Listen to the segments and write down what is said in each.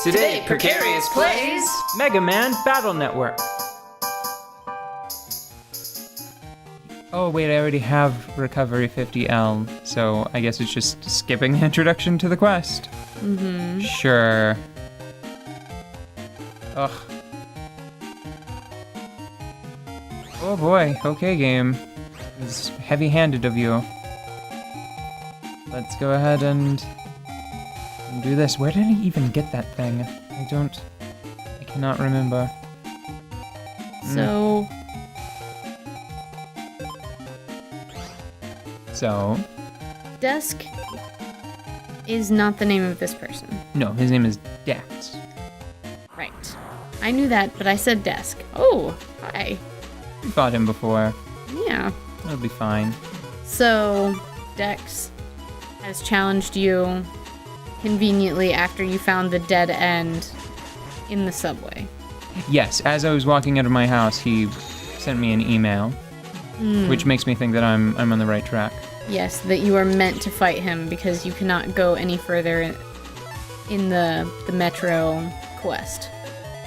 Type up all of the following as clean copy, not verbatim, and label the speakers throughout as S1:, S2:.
S1: Today, Precarious plays
S2: Mega Man Battle Network. Oh wait, I already have Recovery 50L, so I guess it's just skipping the introduction to the quest.
S3: Mm-hmm.
S2: Sure. Ugh. Oh boy, okay game. It's heavy-handed of you. Let's go ahead and do this. Where did I even get that thing? I cannot remember. So,
S3: Dusk is not the name of this person.
S2: no, his name is Dex.
S3: Right. I knew that, but I said desk. Oh, hi.
S2: We fought him before.
S3: Yeah.
S2: It'll be fine.
S3: So, Dex has challenged you conveniently after you found the dead end in the subway.
S2: Yes, as I was walking out of my house, he sent me an email, which makes me think that I'm on the right track.
S3: Yes, that you are meant to fight him because you cannot go any further in the metro quest.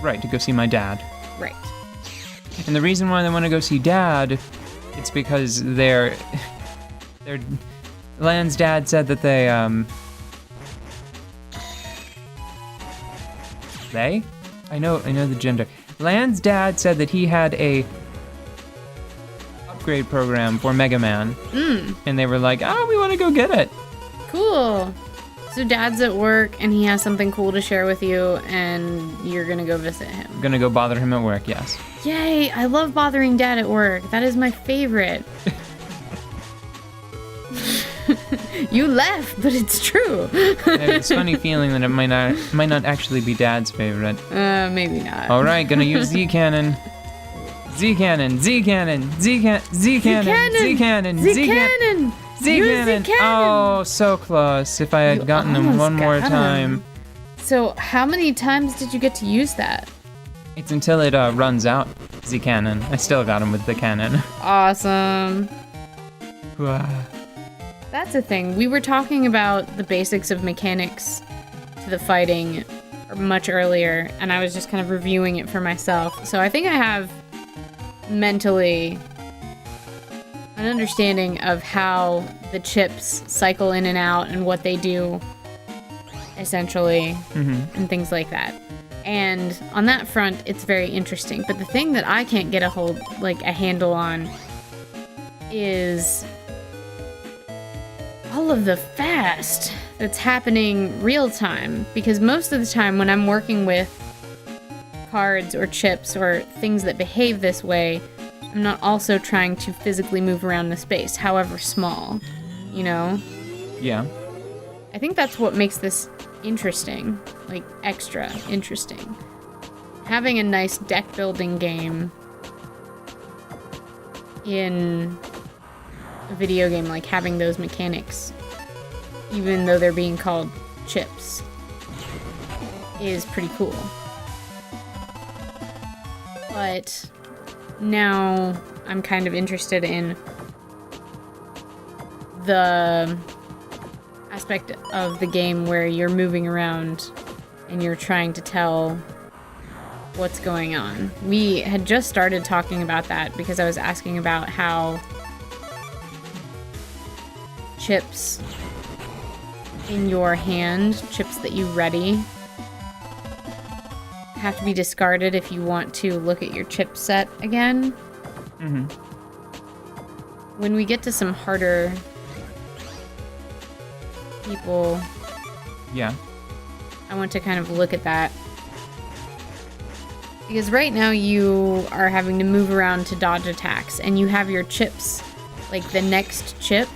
S2: Right, to go see my dad.
S3: Right.
S2: And the reason why they want to go see Dad, it's because their Lan's dad said that they I know the gender. Lan's dad said that he had a upgrade program for Mega Man, and they were like, "Oh, we want to go get it."
S3: Cool. So Dad's at work and he has something cool to share with you, and you're gonna go visit him.
S2: I'm gonna go bother him at work. Yes.
S3: Yay! I love bothering Dad at work. That is my favorite. You left, but it's true.
S2: I have this funny feeling that it might not actually be Dad's favorite.
S3: Maybe not.
S2: All right, gonna use Z cannon. Z cannon. Z cannon. Z cannon. Z cannon. Z cannon.
S3: Z cannon.
S2: Z cannon. Oh, so close. If I had gotten him one more time.
S3: So, how many times did you get to use that?
S2: It's until it runs out. Z cannon. I still got him with the cannon.
S3: Awesome. That's a thing. We were talking about the basics of mechanics to the fighting much earlier, and I was just kind of reviewing it for myself. So I think I have mentally an understanding of how the chips cycle in and out and what they do, essentially, and things like that. And on that front, it's very interesting. But the thing that I can't get a handle on is all of the fast that's happening real time, because most of the time when I'm working with cards or chips or things that behave this way, I'm not also trying to physically move around the space, however small, you know?
S2: Yeah.
S3: I think that's what makes this interesting, like extra interesting. Having a nice deck building game in a video game, like having those mechanics, even though they're being called chips, is pretty cool. But now I'm kind of interested in the aspect of the game where you're moving around and you're trying to tell what's going on. We had just started talking about that because I was asking about how chips in your hand, chips that you ready, have to be discarded if you want to look at your chip set again. When we get to some harder people,
S2: Yeah.
S3: I want to kind of look at that. Because right now you are having to move around to dodge attacks, and you have your chips, like the next chip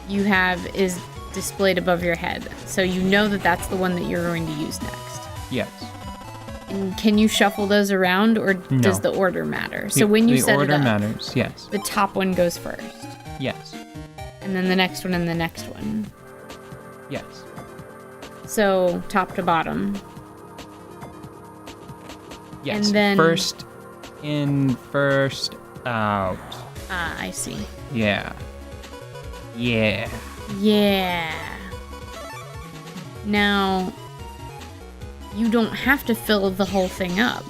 S3: you have is displayed above your head. So you know that that's the one that you're going to use next.
S2: Yes.
S3: And can you shuffle those around, or does the order matter? So when you set it up,
S2: the order matters, yes.
S3: the top one goes first.
S2: Yes.
S3: And then the next one and the next one.
S2: Yes.
S3: So top to bottom.
S2: Yes.
S3: And then
S2: first in, first out.
S3: Ah, I see.
S2: Yeah.
S3: Yeah. Now, you don't have to fill the whole thing up.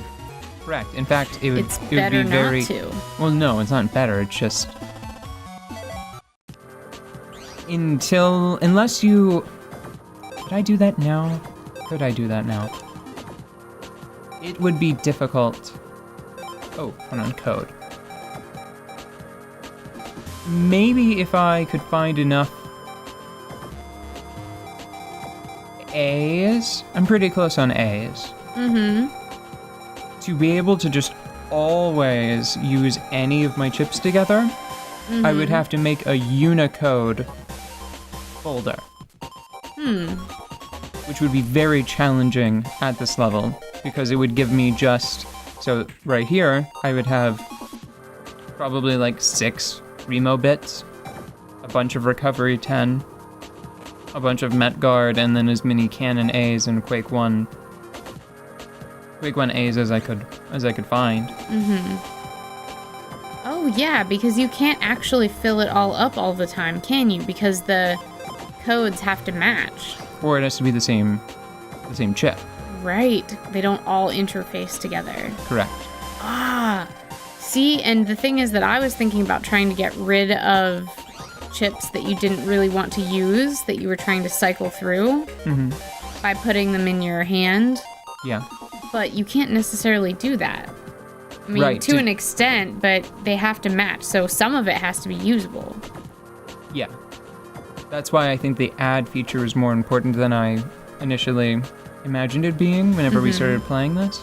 S2: Correct. In fact, it would be
S3: better
S2: very...
S3: not to.
S2: Well, no, it's not better. It's just... Unless you... Could I do that now? Could I do that now? It would be difficult. Oh, hold on, code. Maybe if I could find enough A's. I'm pretty close on A's. To be able to just always use any of my chips together, I would have to make a Unicode folder. Which would be very challenging at this level, because it would give me just... So right here, I would have probably like 6 Remo bits, a bunch of Recovery 10, a bunch of Met Guard, and then as many Cannon A's and Quake 1 A's as I could find.
S3: Oh yeah, because you can't actually fill it all up all the time, can you? Because the codes have to match.
S2: Or it has to be the same chip.
S3: Right. They don't all interface together.
S2: Correct.
S3: See, and the thing is that I was thinking about trying to get rid of chips that you didn't really want to use, that you were trying to cycle through by putting them in your hand.
S2: Yeah.
S3: But you can't necessarily do that. I mean,
S2: Right,
S3: to an extent, but they have to match, so some of it has to be usable.
S2: Yeah. That's why I think the add feature is more important than I initially imagined it being whenever we started playing this.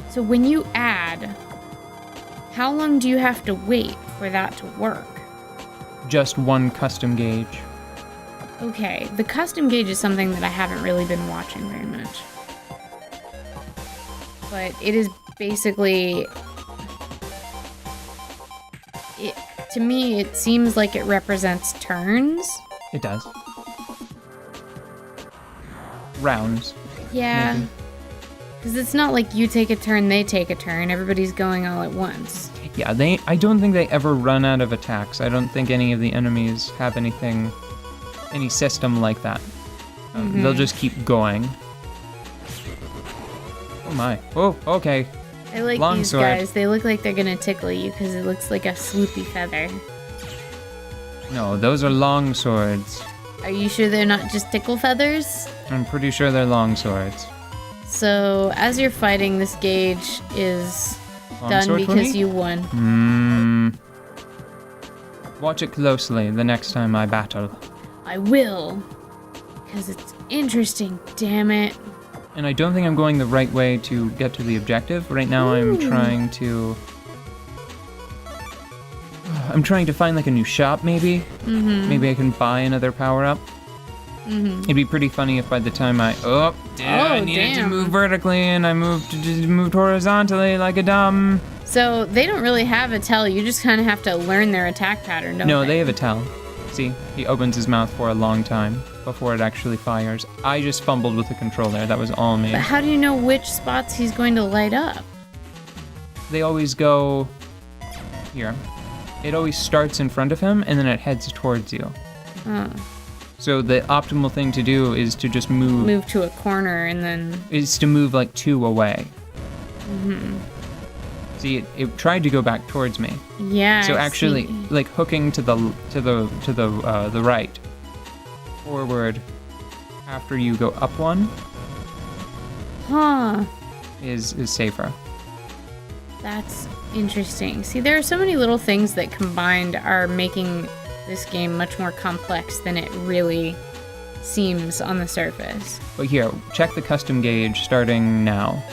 S3: So when you add, how long do you have to wait for that to work?
S2: Just one custom gauge.
S3: Okay, the custom gauge is something that I haven't really been watching very much. But it is basically... to me, it seems like it represents turns.
S2: It does. Rounds.
S3: Yeah.
S2: Maybe.
S3: Because it's not like you take a turn, they take a turn. Everybody's going all at once.
S2: Yeah, I don't think they ever run out of attacks. I don't think any of the enemies have any system like that. They'll just keep going. Oh my. Oh, okay.
S3: I like
S2: Long
S3: these
S2: sword.
S3: guys. They look like they're gonna tickle you because it looks like a swoopy feather.
S2: No, those are long swords.
S3: Are you sure they're not just tickle feathers?
S2: I'm pretty sure they're long swords.
S3: So, as you're fighting, this gauge is
S2: Long
S3: done
S2: sword for
S3: because
S2: me?
S3: you won.
S2: Watch it closely the next time I battle.
S3: I will. Because it's interesting, damn it.
S2: And I don't think I'm going the right way to get to the objective. Right now I'm trying to find like a new shop maybe. Maybe I can buy another power-up. It'd be pretty funny if by the time I needed to move vertically and I moved horizontally like a dumb.
S3: So, they don't really have a tell. You just kind of have to learn their attack pattern, don't
S2: No, they have a tell. See, he opens his mouth for a long time before it actually fires. I just fumbled with the controller. That was all me.
S3: But how do you know which spots he's going to light up?
S2: They always go here. It always starts in front of him and then it heads towards you. So the optimal thing to do is to just move
S3: to a corner and then...
S2: Is to move like 2 away. See, it tried to go back towards me.
S3: Yeah.
S2: So
S3: I
S2: actually,
S3: see.
S2: like hooking to the right, forward, after you go up 1, is safer.
S3: That's interesting. See, there are so many little things that combined are making this game much more complex than it really seems on the surface.
S2: But here, check the custom gauge starting now.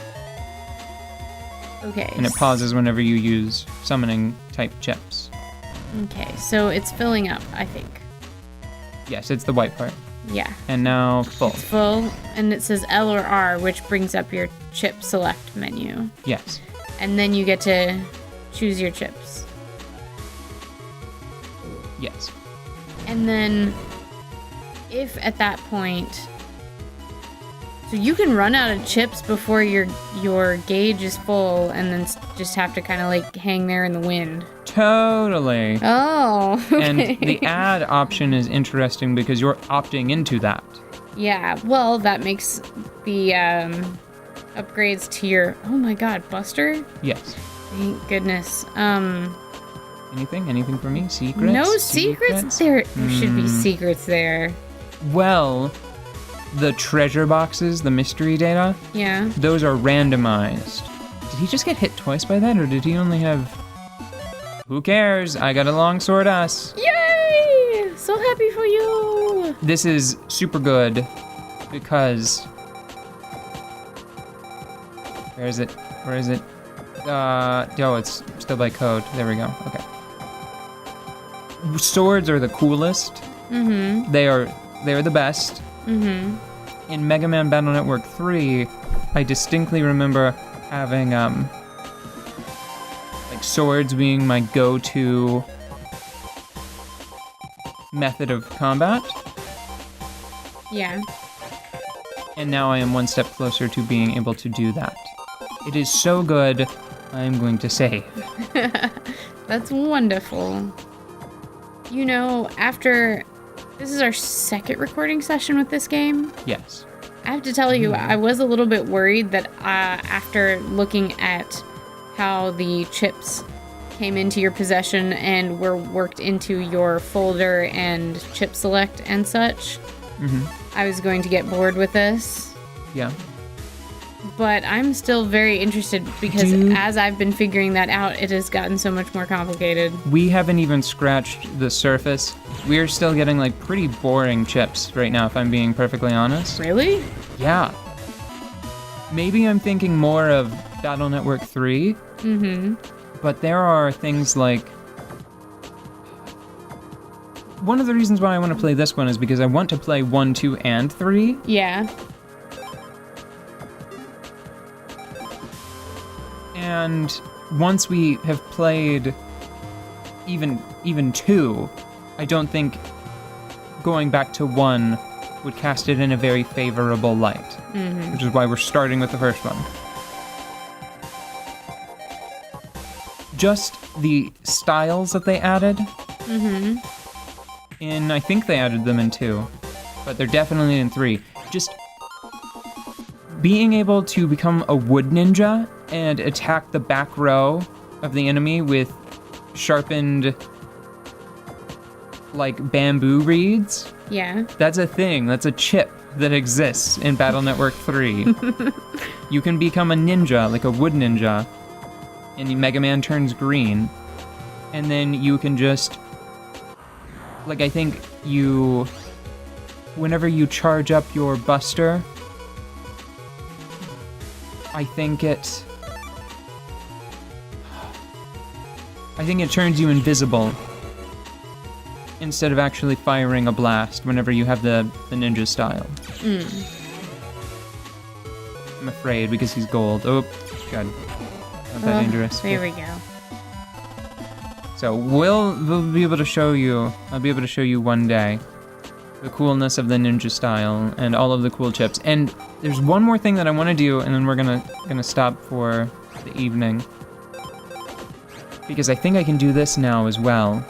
S3: Okay.
S2: And it pauses whenever you use summoning type chips.
S3: Okay, so it's filling up, I think.
S2: Yes, it's the white part.
S3: Yeah.
S2: And now full.
S3: It's full, and it says L or R, which brings up your chip select menu.
S2: Yes.
S3: And then you get to choose your chips.
S2: Yes.
S3: And then, if at that point... So you can run out of chips before your gauge is full and then just have to kind of like hang there in the wind.
S2: Totally.
S3: Oh, okay.
S2: And the add option is interesting because you're opting into that.
S3: Yeah, well, that makes the upgrades to your... Oh my god, Buster?
S2: Yes.
S3: Thank goodness.
S2: Anything for me? Secrets?
S3: No secrets? There should be secrets there.
S2: Well, the treasure boxes, the mystery data,
S3: Yeah.
S2: those are randomized. Did he just get hit twice by that, or did he only have... Who cares? I got a longsword us.
S3: Yay! So happy for you!
S2: This is super good because... Where is it? Oh, it's still by code. There we go. Okay. Swords are the coolest.
S3: Mm-hmm.
S2: They are the best.
S3: Mm-hmm.
S2: In Mega Man Battle Network 3, I distinctly remember having like swords being my go-to method of combat.
S3: Yeah.
S2: And now I am one step closer to being able to do that. It is so good, I'm going to save.
S3: That's wonderful. You know, after... This is our second recording session with this game.
S2: Yes.
S3: I have to tell you, I was a little bit worried that after looking at how the chips came into your possession and were worked into your folder and chip select and such, I was going to get bored with this.
S2: Yeah.
S3: But I'm still very interested because as I've been figuring that out, it has gotten so much more complicated.
S2: We haven't even scratched the surface. We're still getting like pretty boring chips right now, if I'm being perfectly honest.
S3: Really?
S2: Yeah. Maybe I'm thinking more of Battle Network 3.
S3: Mm-hmm.
S2: But there are things like... One of the reasons why I want to play this one is because I want to play 1, 2, and 3.
S3: Yeah.
S2: And once we have played even 2, I don't think going back to 1 would cast it in a very favorable light. Mm-hmm. Which is why we're starting with the first one. Just the styles that they added. Mm-hmm. I think they added them in 2, but they're definitely in 3. Just being able to become a wood ninja and attack the back row of the enemy with sharpened, like, bamboo reeds.
S3: Yeah.
S2: That's a thing. That's a chip that exists in Battle Network 3. You can become a ninja, like a wood ninja, and Mega Man turns green. And then you can just... Like, I think you... Whenever you charge up your Buster, I think it turns you invisible instead of actually firing a blast whenever you have the ninja style. I'm afraid because he's gold. Oh, God. Not that dangerous.
S3: There we go.
S2: So we'll be able to show you, I'll be able to show you one day the coolness of the ninja style and all of the cool chips. And there's one more thing that I want to do, and then we're gonna stop for the evening. Because I think I can do this now as well.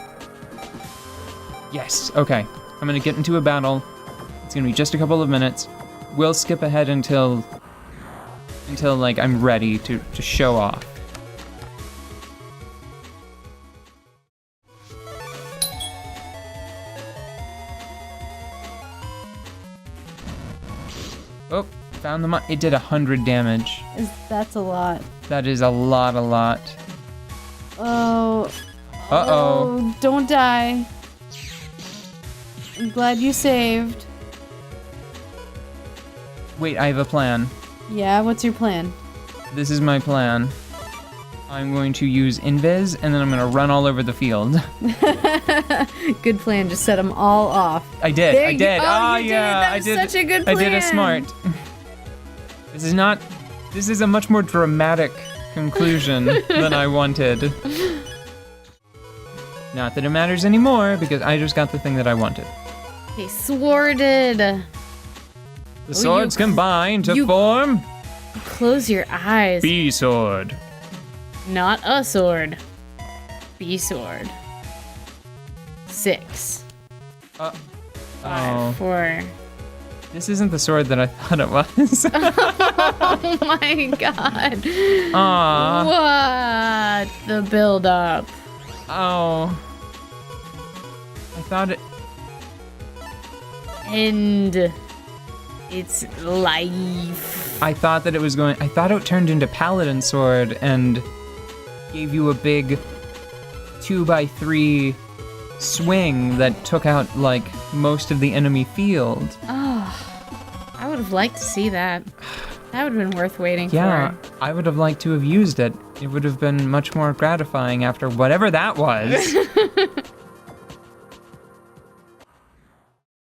S2: Yes, okay. I'm gonna get into a battle. It's gonna be just a couple of minutes. We'll skip ahead until like I'm ready to show off. Oh, found the it did 100 damage.
S3: That's a lot.
S2: That is a lot.
S3: Oh.
S2: Uh-oh.
S3: Oh, don't die. I'm glad you saved.
S2: Wait, I have a plan.
S3: Yeah, what's your plan?
S2: This is my plan. I'm going to use Invis, and then I'm going to run all over the field.
S3: Good plan, just set them all off.
S2: I did.
S3: There
S2: I
S3: you
S2: did.
S3: go.
S2: Oh,
S3: You did it.
S2: yeah.
S3: That was such a good plan.
S2: I did it smart. This is a much more dramatic conclusion than I wanted. Not that it matters anymore, because I just got the thing that I wanted.
S3: Okay, sworded.
S2: The swords combine to form...
S3: Close your eyes.
S2: B-sword.
S3: Not a sword. B-sword. 6. 5, 4,
S2: This isn't the sword that I thought it was.
S3: Oh my god.
S2: Aww.
S3: What? The build up.
S2: Oh. I thought it...
S3: End its life.
S2: I thought that it was going... I thought it turned into Paladin Sword and gave you a big 2x3 swing that took out, like, most of the enemy field.
S3: Oh, I would have liked to see that. That would have been worth waiting
S2: Yeah,
S3: for.
S2: I would have liked to have used it. It would have been much more gratifying after whatever that was.